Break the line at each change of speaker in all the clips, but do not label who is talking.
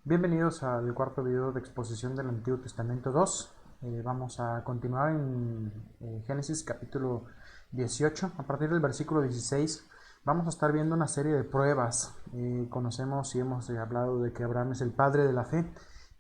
Bienvenidos al cuarto video de exposición del Antiguo Testamento 2. Vamos a continuar en Génesis capítulo 18. A partir del versículo 16 vamos a estar viendo una serie de pruebas. Conocemos y hemos hablado de que Abraham es el padre de la fe,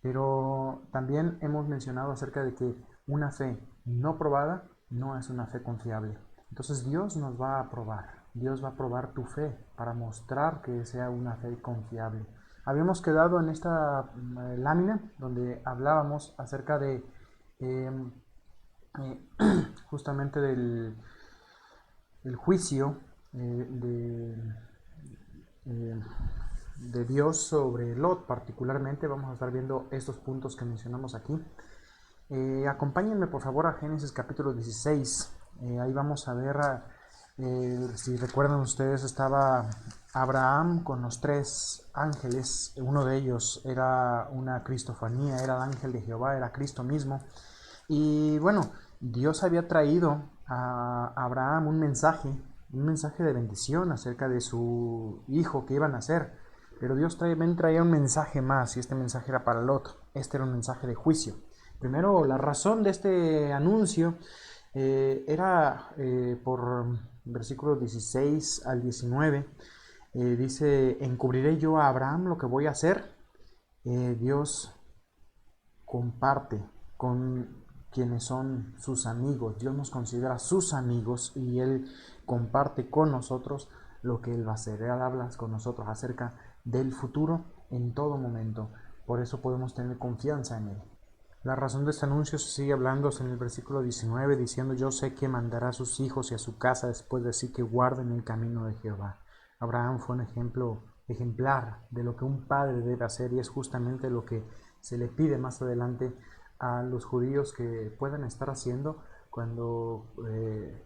pero también hemos mencionado acerca de que una fe no probada no es una fe confiable. Entonces Dios nos va a probar. Dios va a probar tu fe para mostrar que sea una fe confiable. Habíamos quedado en esta lámina donde hablábamos acerca de eh, eh, justamente del juicio eh, de, eh, de Dios sobre Lot. Particularmente vamos a estar viendo estos puntos que mencionamos aquí. Acompáñenme por favor a Génesis capítulo 16. Ahí vamos a ver, si recuerdan ustedes, estaba Abraham con los tres ángeles. Uno de ellos era una cristofanía, era el ángel de Jehová, era Cristo mismo. Y bueno, Dios había traído a Abraham un mensaje de bendición acerca de su hijo que iba a nacer. Pero Dios también traía un mensaje más, y este mensaje era para Lot. Este era un mensaje de juicio. Primero, la razón de este anuncio era por versículos 16 al 19. Dice: encubriré yo a Abraham lo que voy a hacer. Dios comparte con quienes son sus amigos. Dios nos considera sus amigos y Él comparte con nosotros lo que Él va a hacer. Él habla con nosotros acerca del futuro en todo momento. Por eso podemos tener confianza en Él. La razón de este anuncio se sigue hablando en el versículo 19, diciendo: yo sé que mandará a sus hijos y a su casa después de sí que guarden el camino de Jehová. Abraham fue un ejemplo ejemplar de lo que un padre debe hacer, y es justamente lo que se le pide más adelante a los judíos que puedan estar haciendo cuando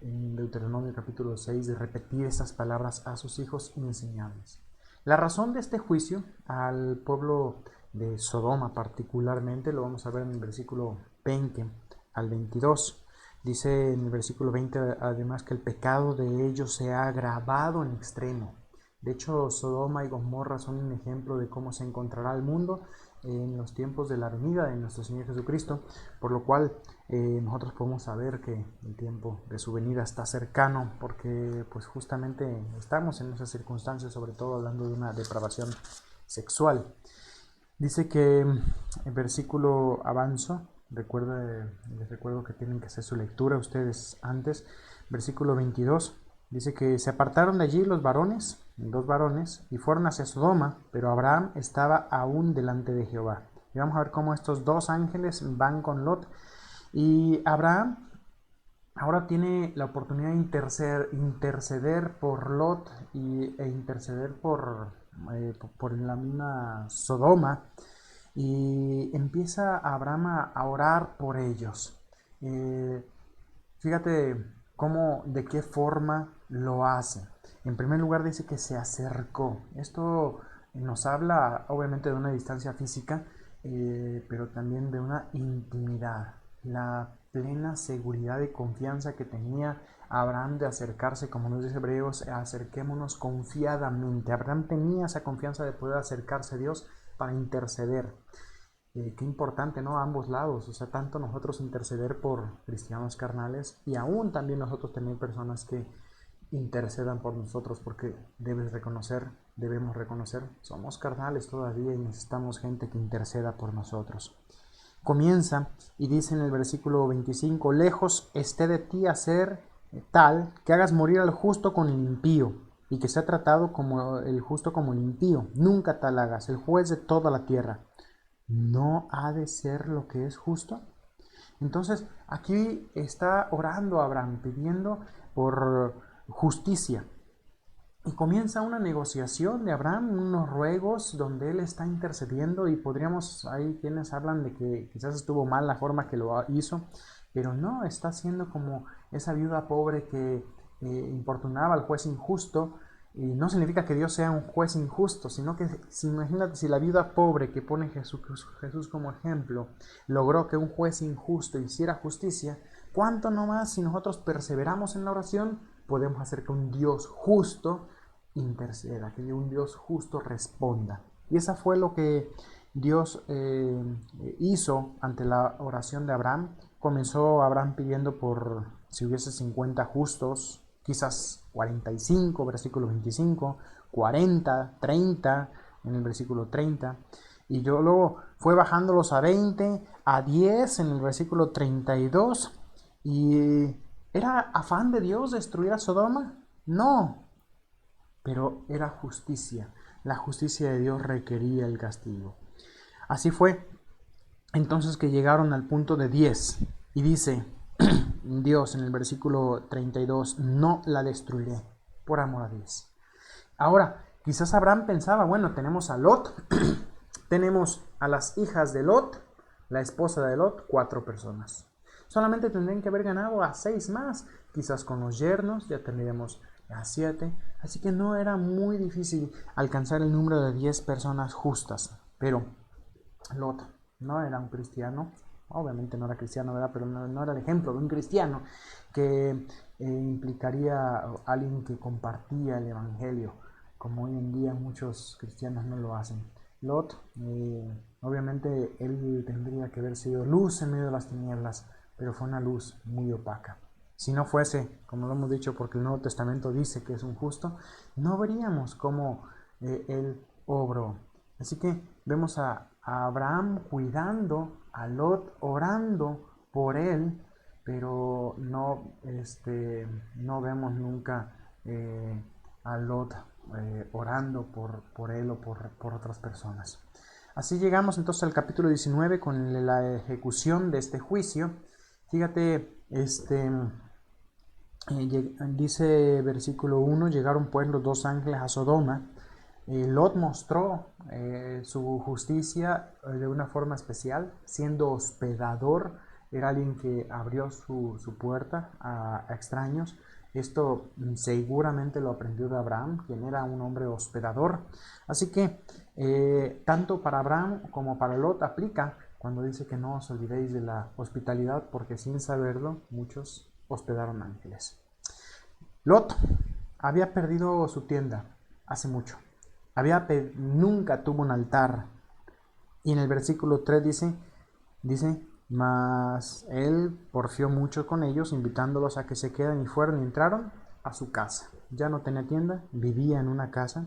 en Deuteronomio capítulo 6 de repetir estas palabras a sus hijos y enseñarles. La razón de este juicio al pueblo de Sodoma particularmente lo vamos a ver en el versículo 20 al 22. Dice en el versículo 20 además que el pecado de ellos se ha agravado en extremo. De hecho, Sodoma y Gomorra son un ejemplo de cómo se encontrará el mundo en los tiempos de la venida de nuestro Señor Jesucristo, por lo cual nosotros podemos saber que el tiempo de su venida está cercano, porque pues justamente estamos en esas circunstancias, sobre todo hablando de una depravación sexual. Dice que el versículo avanzo, les recuerdo que tienen que hacer su lectura ustedes antes. Versículo 22 dice que se apartaron de allí los varones, dos varones, y fueron hacia Sodoma, pero Abraham estaba aún delante de Jehová. Y vamos a ver cómo estos dos ángeles van con Lot. Y Abraham ahora tiene la oportunidad de interceder por Lot e interceder por la misma Sodoma, y empieza Abraham a orar por ellos. Eh, Fíjate cómo, de qué forma lo hace. En primer lugar dice que se acercó. Esto nos habla obviamente de una distancia física, pero también de una intimidad. La plena seguridad y confianza que tenía Abraham de acercarse, como nos dice Hebreos, acerquémonos confiadamente. Abraham tenía esa confianza de poder acercarse a Dios para interceder. Qué importante, ¿no? A ambos lados, o sea, tanto nosotros interceder por cristianos carnales, y aún también nosotros tener personas que intercedan por nosotros, porque debemos reconocer, somos carnales todavía y necesitamos gente que interceda por nosotros. Comienza y dice en el versículo 25: lejos esté de ti hacer tal que hagas morir al justo con el impío, y que sea tratado como el justo como el impío. Nunca tal hagas, el juez de toda la tierra no ha de ser lo que es justo. Entonces aquí está orando Abraham, pidiendo por justicia. Y comienza una negociación de Abraham, unos ruegos donde él está intercediendo, y hay quienes hablan de que quizás estuvo mal la forma que lo hizo, pero no, está siendo como esa viuda pobre que importunaba al juez injusto. Y no significa que Dios sea un juez injusto, sino que si, imagínate, si la viuda pobre que pone Jesús como ejemplo logró que un juez injusto hiciera justicia, ¿cuánto no más si nosotros perseveramos en la oración podemos hacer que un Dios justo interceda, que un Dios justo responda? Y esa fue lo que Dios hizo ante la oración de Abraham. Comenzó Abraham pidiendo por si hubiese 50 justos, quizás 45, versículo 25, 40, 30, en el versículo 30. Y yo luego fue bajándolos a 20, a 10 en el versículo 32. ¿Y era afán de Dios destruir a Sodoma? No, pero era justicia. La justicia de Dios requería el castigo. Así fue entonces que llegaron al punto de 10 y dice Dios en el versículo 32, no la destruiré por amor a 10. Ahora, quizás Abraham pensaba, bueno, tenemos a Lot, tenemos a las hijas de Lot, la esposa de Lot, 4 personas. Solamente tendrían que haber ganado a 6 más, quizás con los yernos ya tendríamos a 7, así que no era muy difícil alcanzar el número de 10 personas justas, pero Lot no era un cristiano, obviamente no era cristiano, ¿verdad? Pero no era el ejemplo de un cristiano que implicaría a alguien que compartía el evangelio, como hoy en día muchos cristianos no lo hacen. Lot, obviamente él tendría que haber sido luz en medio de las tinieblas, pero fue una luz muy opaca. Si no fuese, como lo hemos dicho, porque el Nuevo Testamento dice que es un justo, no veríamos cómo él obró. Así que vemos a Abraham cuidando, a Lot orando por él, pero no vemos nunca a Lot orando por él o por otras personas. Así llegamos entonces al capítulo 19 con la ejecución de este juicio. Fíjate, dice versículo 1, llegaron pues los 2 ángeles a Sodoma. Lot mostró su justicia de una forma especial, siendo hospedador. Era alguien que abrió su puerta a extraños. Esto seguramente lo aprendió de Abraham, quien era un hombre hospedador. Así que tanto para Abraham como para Lot aplica cuando dice que no os olvidéis de la hospitalidad, porque sin saberlo muchos hospedaron ángeles. Lot había perdido su tienda hace mucho. Nunca tuvo un altar. Y en el versículo 3 dice, mas él porfió mucho con ellos, invitándolos a que se queden, y fueron y entraron a su casa. Ya no tenía tienda, vivía en una casa.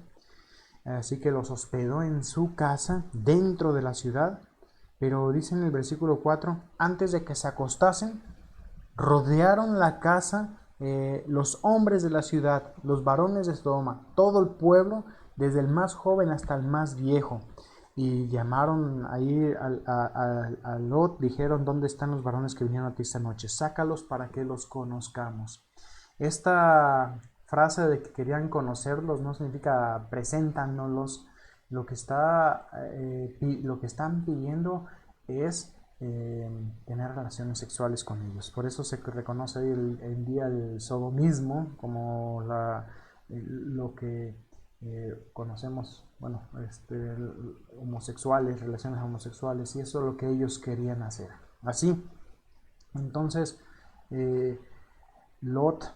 Así que los hospedó en su casa, dentro de la ciudad. Pero dice en el versículo 4, antes de que se acostasen, rodearon la casa los hombres de la ciudad, los varones de Sodoma, todo el pueblo, desde el más joven hasta el más viejo. Y llamaron ahí a Lot, dijeron, ¿dónde están los varones que vinieron a ti esta noche? Sácalos para que los conozcamos. Esta frase de que querían conocerlos no significa preséntanoslos. Lo que están pidiendo es tener relaciones sexuales con ellos. Por eso se reconoce hoy el día del sodomismo como lo que conocemos, bueno, homosexuales, relaciones homosexuales, y eso es lo que ellos querían hacer. Así, entonces, Lot,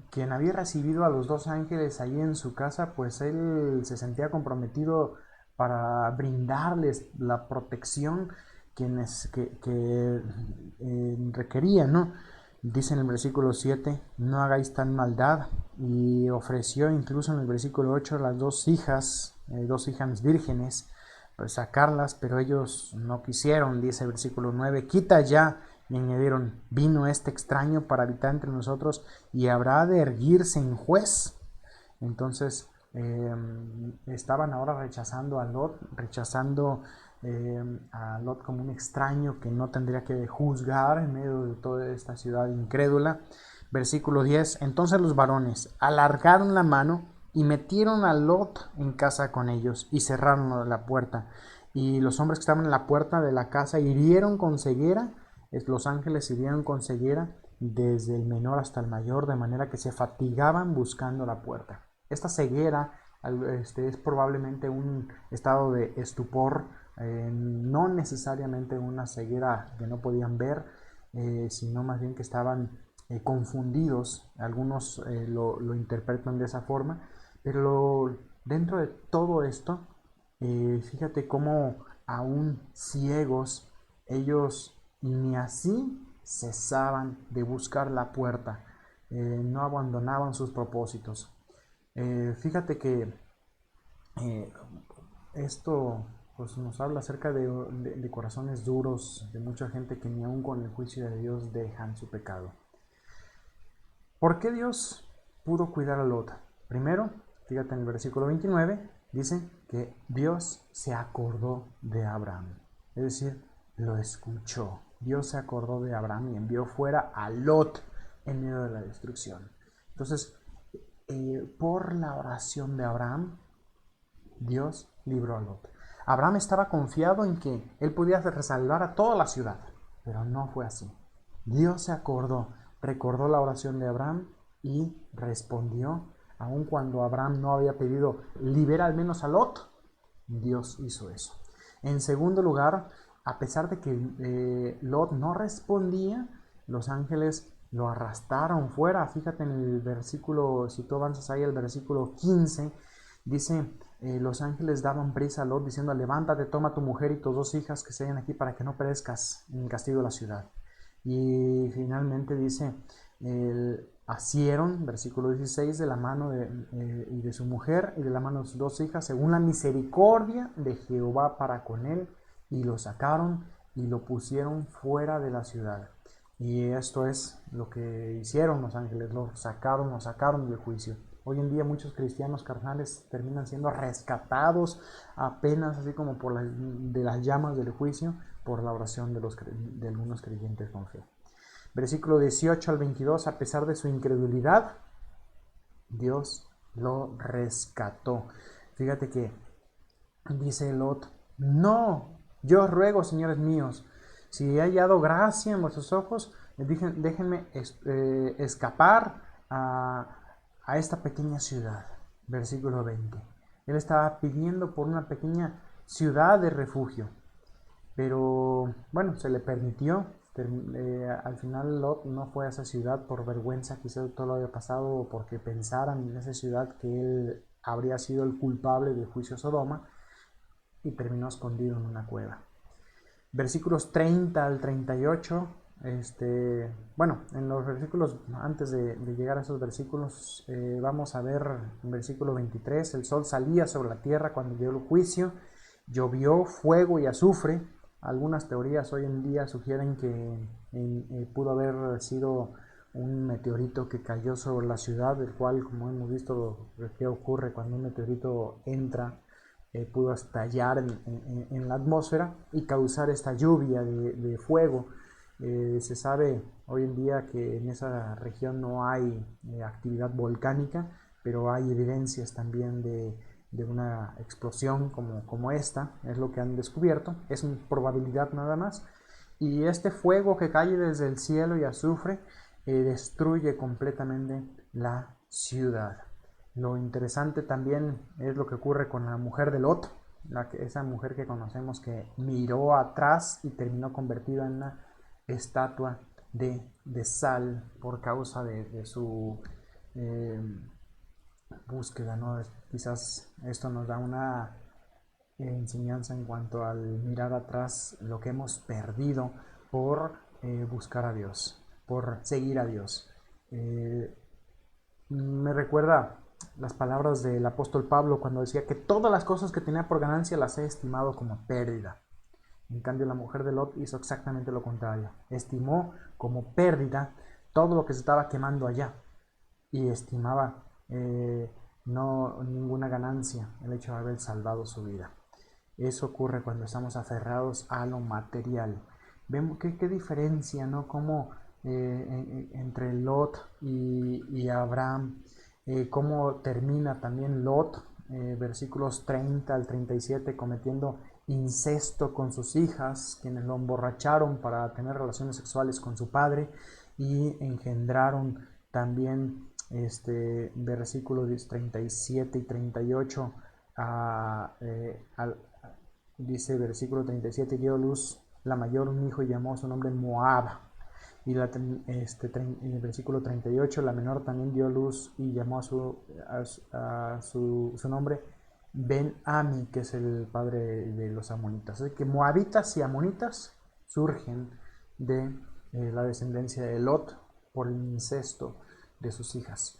quien había recibido a los 2 ángeles allí en su casa, pues él se sentía comprometido para brindarles la protección que requerían, ¿no? Dice en el versículo 7, no hagáis tan maldad, y ofreció incluso en el versículo 8 las 2 hijas vírgenes, pues sacarlas, pero ellos no quisieron. Dice el versículo 9, quita ya, y añadieron, vino este extraño para habitar entre nosotros y habrá de erguirse en juez. Entonces estaban ahora rechazando a Lot como un extraño que no tendría que juzgar en medio de toda esta ciudad incrédula. Versículo 10, entonces los varones alargaron la mano y metieron a Lot en casa con ellos y cerraron la puerta. Y los hombres que estaban en la puerta de la casa hirieron con ceguera, los ángeles hirieron con ceguera desde el menor hasta el mayor, de manera que se fatigaban buscando la puerta. Esta ceguera es probablemente un estado de estupor, no necesariamente una ceguera que no podían ver, sino más bien que estaban confundidos. Algunos lo interpretan de esa forma, pero dentro de todo esto, Fíjate cómo aún ciegos, ellos ni así cesaban de buscar la puerta, no abandonaban sus propósitos. Fíjate que eh, esto pues, nos habla acerca de corazones duros, de mucha gente que ni aun con el juicio de Dios dejan su pecado. ¿Por qué Dios pudo cuidar a Lot? Primero, fíjate en el versículo 29, dice que Dios se acordó de Abraham. Es decir, lo escuchó. Dios se acordó de Abraham y envió fuera a Lot en medio de la destrucción. Entonces, por la oración de Abraham, Dios libró a Lot. Abraham estaba confiado en que él podía salvar a toda la ciudad, pero no fue así. Dios se acordó, recordó la oración de Abraham y respondió, aun cuando Abraham no había pedido libera al menos a Lot, Dios hizo eso. En segundo lugar, a pesar de que Lot no respondía, los ángeles lo arrastraron fuera. Fíjate en el versículo, si tú avanzas ahí al versículo 15, dice, los ángeles daban prisa a Lot diciendo, levántate, toma tu mujer y tus dos hijas que se hallan aquí para que no perezcas en el castigo de la ciudad. Y finalmente dice, asieron, versículo 16, de la mano y de su mujer y de la mano de sus dos hijas, según la misericordia de Jehová para con él, y lo sacaron y lo pusieron fuera de la ciudad. Y esto es lo que hicieron los ángeles, lo sacaron del juicio. Hoy en día muchos cristianos carnales terminan siendo rescatados apenas así como de las llamas del juicio por la oración de algunos creyentes con fe. Versículo 18 al 22, a pesar de su incredulidad, Dios lo rescató. Fíjate que dice Lot, no, yo os ruego, señores míos, si he hallado gracia en vuestros ojos, déjenme escapar a esta pequeña ciudad. Versículo 20. Él estaba pidiendo por una pequeña ciudad de refugio. Pero bueno, se le permitió. Al final Lot no fue a esa ciudad por vergüenza, quizás todo lo había pasado o porque pensaran en esa ciudad que él habría sido el culpable del juicio a Sodoma y terminó escondido en una cueva. Versículos 30 al 38, bueno, en los versículos, antes de llegar a esos versículos, vamos a ver en versículo 23, el sol salía sobre la tierra cuando llegó el juicio, llovió fuego y azufre. Algunas teorías hoy en día sugieren que pudo haber sido un meteorito que cayó sobre la ciudad, el cual, como hemos visto, qué ocurre cuando un meteorito entra, pudo estallar en la atmósfera y causar esta lluvia de fuego. Se sabe hoy en día que en esa región no hay actividad volcánica, pero hay evidencias también de una explosión como esta, es lo que han descubierto, es una probabilidad nada más. Y este fuego que cae desde el cielo y azufre destruye completamente la ciudad. Lo interesante también es lo que ocurre con la mujer de Lot, esa mujer que conocemos que miró atrás y terminó convertida en una estatua de sal por causa de su eh, búsqueda, ¿no? Quizás esto nos da una enseñanza en cuanto al mirar atrás lo que hemos perdido por buscar a Dios, por seguir a Dios. Eh, Me recuerda las palabras del apóstol Pablo cuando decía que todas las cosas que tenía por ganancia las he estimado como pérdida. En cambio, la mujer de Lot hizo exactamente lo contrario. Estimó como pérdida todo lo que se estaba quemando allá y estimaba no ninguna ganancia el hecho de haber salvado su vida. Eso ocurre cuando estamos aferrados a lo material. Vemos qué diferencia, ¿no? Cómo entre Lot y Abraham, cómo termina también Lot, versículos 30 al 37, cometiendo incesto con sus hijas, quienes lo emborracharon para tener relaciones sexuales con su padre y engendraron también versículos 37 y 38 dice versículo 37, dio luz la mayor un hijo y llamó su nombre Moab. Y en el versículo 38, la menor también dio luz y llamó su nombre Ben-Ami, que es el padre de los amonitas. Así que moabitas y amonitas surgen de la descendencia de Lot por el incesto de sus hijas.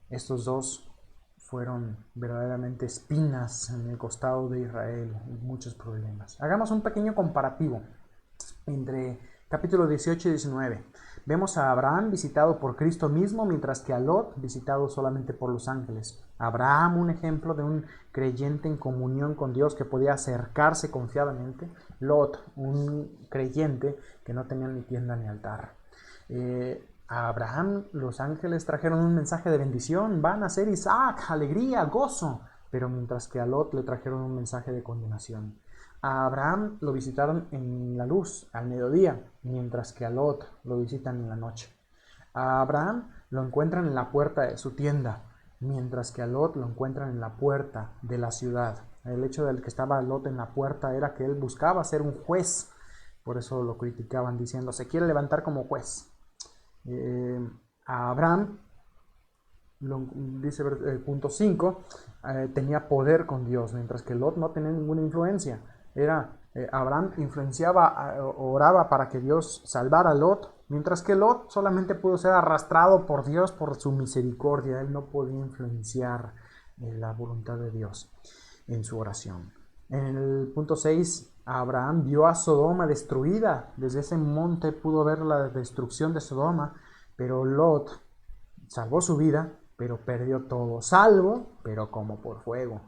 Estos dos fueron verdaderamente espinas en el costado de Israel y muchos problemas. Hagamos un pequeño comparativo entre capítulo 18 y 19. Vemos a Abraham visitado por Cristo mismo, mientras que a Lot visitado solamente por los ángeles. Abraham, un ejemplo de un creyente en comunión con Dios que podía acercarse confiadamente. Lot, un creyente que no tenía ni tienda ni altar. A Abraham los ángeles trajeron un mensaje de bendición, van a ser Isaac, alegría, gozo, pero mientras que a Lot le trajeron un mensaje de condenación. A Abraham lo visitaron en la luz, al mediodía, mientras que a Lot lo visitan en la noche. A Abraham lo encuentran en la puerta de su tienda, mientras que a Lot lo encuentran en la puerta de la ciudad. El hecho del que estaba Lot en la puerta era que él buscaba ser un juez, por eso lo criticaban diciendo, se quiere levantar como juez. A Abraham, dice el punto 5, tenía poder con Dios, mientras que Lot no tenía ninguna influencia. Abraham influenciaba, oraba para que Dios salvara a Lot, mientras que Lot solamente pudo ser arrastrado por Dios por su misericordia. Él no podía influenciar la voluntad de Dios en su oración. En el punto 6, Abraham vio a Sodoma destruida. Desde ese monte pudo ver la destrucción de Sodoma, pero Lot salvó su vida, pero perdió todo. Salvo, pero como por fuego.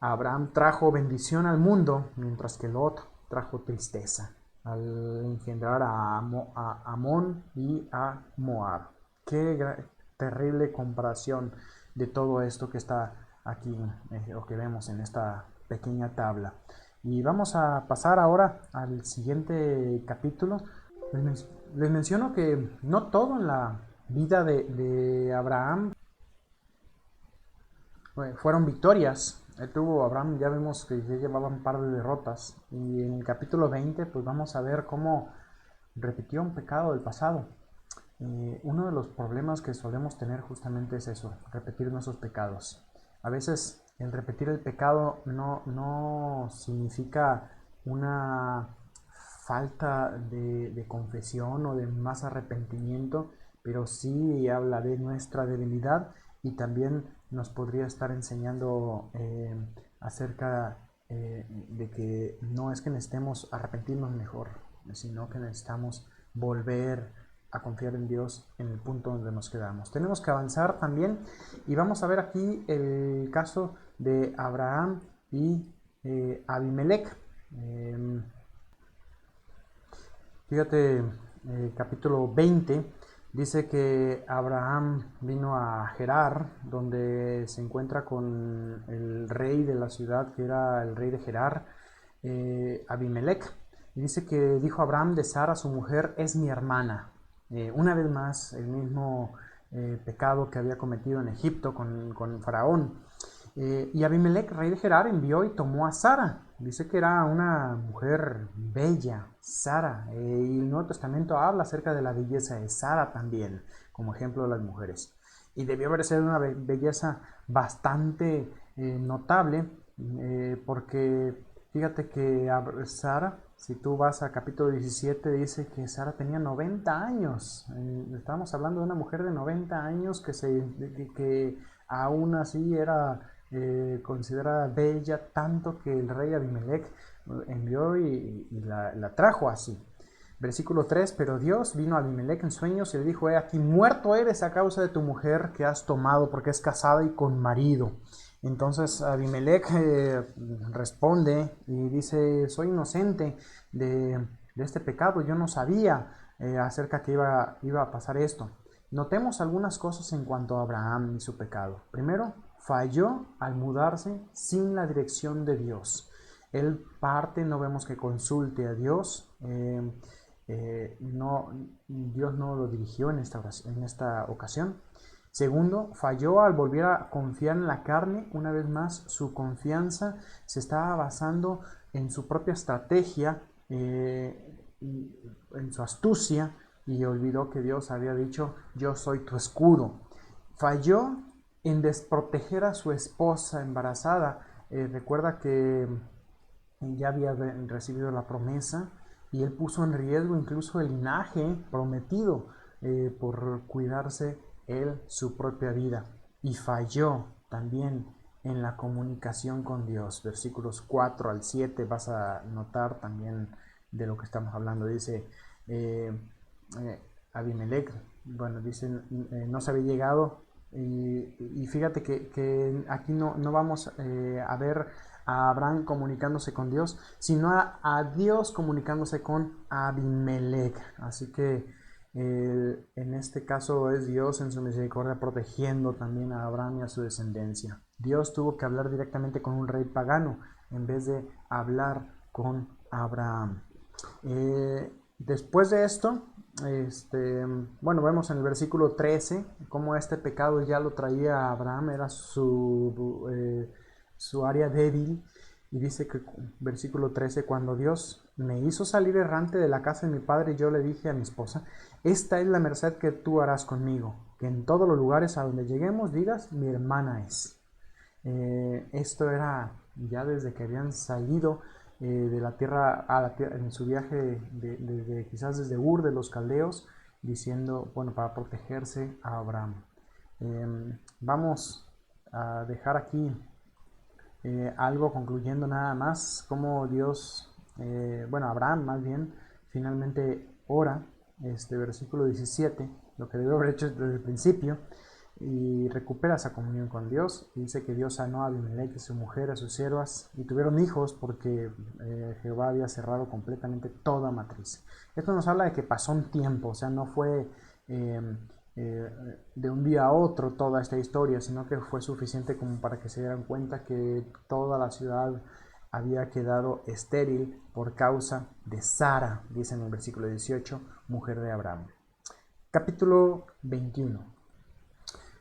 Abraham trajo bendición al mundo, mientras que Lot trajo tristeza al engendrar a Amón y a Moab. Qué terrible comparación de todo esto que está aquí, o que vemos en esta pequeña tabla. Y vamos a pasar ahora al siguiente capítulo. Les menciono que no todo en la vida de Abraham fueron victorias. Abraham, ya vemos que ya llevaba un par de derrotas. Y en el capítulo 20, pues vamos a ver cómo repitió un pecado del pasado. Uno de los problemas que solemos tener justamente es eso, repetir nuestros pecados. A veces el repetir el pecado no significa una falta de confesión o de más arrepentimiento, pero sí habla de nuestra debilidad y también nos podría estar enseñando acerca de que no es que necesitemos arrepentirnos mejor, sino que necesitamos volver a confiar en Dios en el punto donde nos quedamos. Tenemos que avanzar también y vamos a ver aquí el caso de Abraham y Abimelech. Fíjate, capítulo 20 dice que Abraham vino a Gerar, donde se encuentra con el rey de la ciudad, que era el rey de Gerar, Abimelech. Y dice que dijo Abraham de Sara, su mujer, es mi hermana. Una vez más, el mismo pecado que había cometido en Egipto con Faraón. Y Abimelech, rey de Gerar, envió y tomó a Sara. Dice que era una mujer bella, Sara. Y el Nuevo Testamento habla acerca de la belleza de Sara también, como ejemplo de las mujeres. Y debió haber sido una belleza bastante notable, porque fíjate que Sara, si tú vas a capítulo 17, dice que Sara tenía 90 años. Estamos hablando de una mujer de 90 años que aún así era considerada bella, tanto que el rey Abimelech envió y la trajo así. Versículo 3, pero Dios vino a Abimelech en sueños y le dijo, aquí muerto eres a causa de tu mujer que has tomado, porque es casada y con marido. Entonces Abimelech responde y dice, soy inocente de este pecado, yo no sabía acerca que iba a pasar esto. Notemos algunas cosas en cuanto a Abraham y su pecado. Primero, falló al mudarse sin la dirección de Dios. Él parte, no vemos que consulte a Dios. Dios no lo dirigió en esta ocasión. Segundo, falló al volver a confiar en la carne. Una vez más, su confianza se estaba basando en su propia estrategia, en su astucia, y olvidó que Dios había dicho, yo soy tu escudo. Falló en desproteger a su esposa embarazada. Recuerda que ya había recibido la promesa y él puso en riesgo incluso el linaje prometido por cuidarse él su propia vida, y falló también en la comunicación con Dios. Versículos 4 al 7 vas a notar también de lo que estamos hablando. Dice eh, Abimelech, bueno, dice, no se había llegado, y fíjate que aquí no vamos a ver a Abraham comunicándose con Dios, sino a Dios comunicándose con Abimelech. Así que en este caso es Dios en su misericordia protegiendo también a Abraham y a su descendencia. Dios tuvo que hablar directamente con un rey pagano en vez de hablar con Abraham. Después de esto, bueno, vemos en el versículo 13 cómo este pecado ya lo traía Abraham, era su área débil. Y dice que, versículo 13, cuando Dios me hizo salir errante de la casa de mi padre, yo le dije a mi esposa, esta es la merced que tú harás conmigo, que en todos los lugares a donde lleguemos digas, mi hermana es. Esto era ya desde que habían salido de la tierra a la tierra, en su viaje quizás desde Ur de los Caldeos, diciendo, bueno, para protegerse a Abraham. Vamos a dejar aquí algo concluyendo nada más, como Dios, bueno, Abraham más bien, finalmente ora, versículo 17, lo que debió haber hecho desde el principio, y recupera esa comunión con Dios. Y dice que Dios sanó a Abimelech, a su mujer, a sus siervas, y tuvieron hijos porque Jehová había cerrado completamente toda matriz. Esto nos habla de que pasó un tiempo, o sea, no fue de un día a otro toda esta historia, sino que fue suficiente como para que se dieran cuenta que toda la ciudad había quedado estéril por causa de Sara, dice en el versículo 18, mujer de Abraham. Capítulo 21.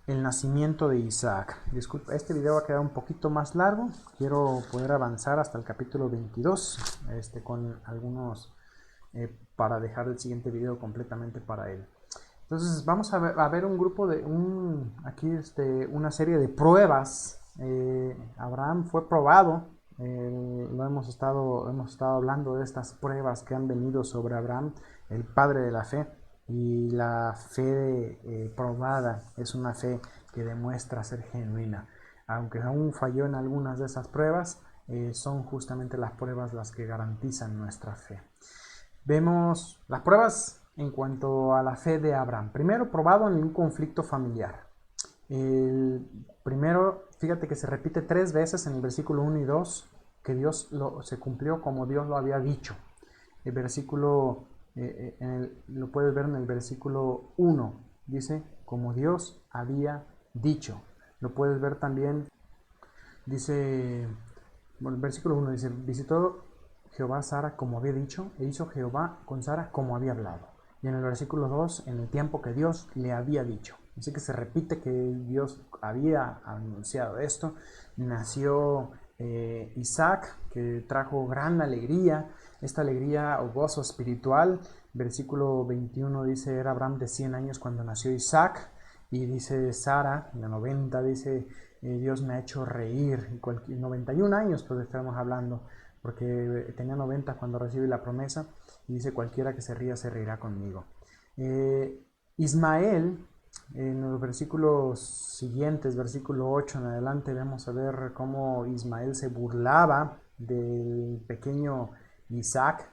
El nacimiento de Isaac. Disculpa, este video va a quedar un poquito más largo. Quiero poder avanzar hasta el capítulo 22, con algunos, para dejar el siguiente video completamente para él. Entonces vamos a ver un grupo de, aquí una serie de pruebas. Abraham fue probado. Hemos estado hablando de estas pruebas que han venido sobre Abraham, el padre de la fe. Y la fe probada es una fe que demuestra ser genuina. Aunque aún falló en algunas de esas pruebas, son justamente las pruebas las que garantizan nuestra fe. Vemos las pruebas en cuanto a la fe de Abraham. Primero, probado en un conflicto familiar. El primero, fíjate que se repite 3 veces en el versículo 1 y 2, que Dios se cumplió como Dios lo había dicho. El versículo lo puedes ver en el versículo 1, dice, como Dios había dicho. Lo puedes ver también, dice, bueno, el versículo 1 dice, visitó Jehová a Sara como había dicho, e hizo Jehová con Sara como había hablado. Y en el versículo 2, en el tiempo que Dios le había dicho. Así que se repite que Dios había anunciado esto. Nació Isaac, que trajo gran alegría, esta alegría o gozo espiritual. Versículo 21 dice, era Abraham de 100 años cuando nació Isaac. Y dice Sara, de 90, dice, Dios me ha hecho reír. 91 años, pues estamos hablando, porque tenía 90 cuando recibe la promesa. Y dice, cualquiera que se ría, se reirá conmigo. Ismael, en los versículos siguientes, versículo 8 en adelante, vamos a ver cómo Ismael se burlaba del pequeño Isaac.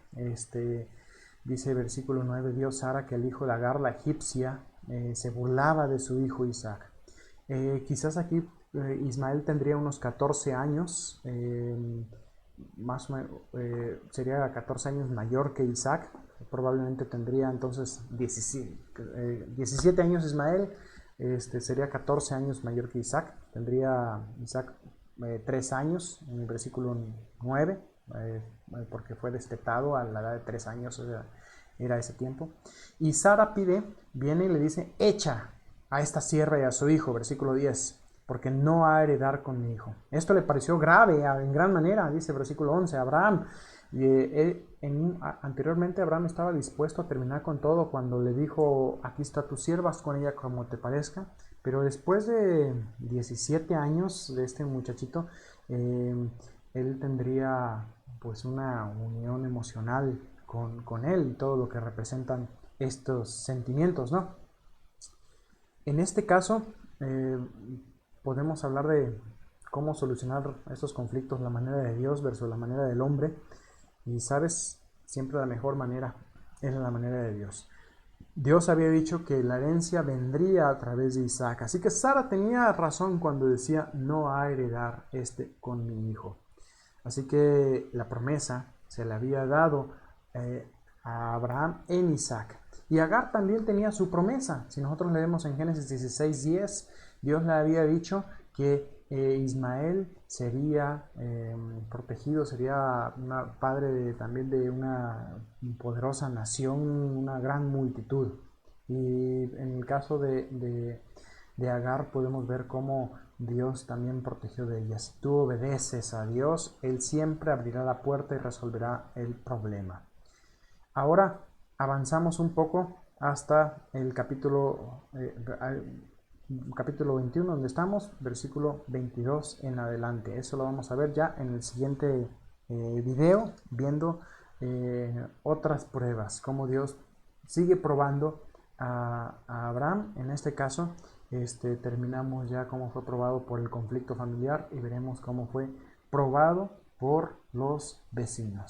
Dice versículo 9, vio Sara que el hijo de Agar, la egipcia, se burlaba de su hijo Isaac. Quizás aquí Ismael tendría unos 14 años, más o menos, sería 14 años mayor que Isaac. Probablemente tendría entonces 17 años Ismael, sería 14 años mayor que Isaac. Tendría Isaac 3 años en el versículo 9, porque fue destetado a la edad de 3 años, o sea, era ese tiempo. Y Sara viene y le dice, echa a esta sierva y a su hijo, versículo 10, porque no ha de heredar con mi hijo. Esto le pareció grave en gran manera, dice versículo 11, Abraham. Anteriormente Abraham estaba dispuesto a terminar con todo cuando le dijo, aquí está tu sierva, haz con ella como te parezca. Pero después de 17 años de este muchachito, él tendría pues una unión emocional con él y todo lo que representan estos sentimientos, ¿no? En este caso, eh, podemos hablar de cómo solucionar estos conflictos, la manera de Dios versus la manera del hombre. Y sabes, siempre la mejor manera es la manera de Dios. Dios había dicho que la herencia vendría a través de Isaac. Así que Sara tenía razón cuando decía, no va a heredar este con mi hijo. Así que la promesa se le había dado a Abraham en Isaac. Y Agar también tenía su promesa. Si nosotros leemos en Génesis 16:10, Dios le había dicho que Ismael sería protegido, sería padre también de una poderosa nación, una gran multitud. Y en el caso de Agar podemos ver cómo Dios también protegió de ella. Si tú obedeces a Dios, Él siempre abrirá la puerta y resolverá el problema. Ahora avanzamos un poco hasta el capítulo 21, donde estamos, versículo 22 en adelante. Eso lo vamos a ver ya en el siguiente video, viendo otras pruebas, cómo Dios sigue probando a Abraham. En este caso, terminamos ya cómo fue probado por el conflicto familiar y veremos cómo fue probado por los vecinos.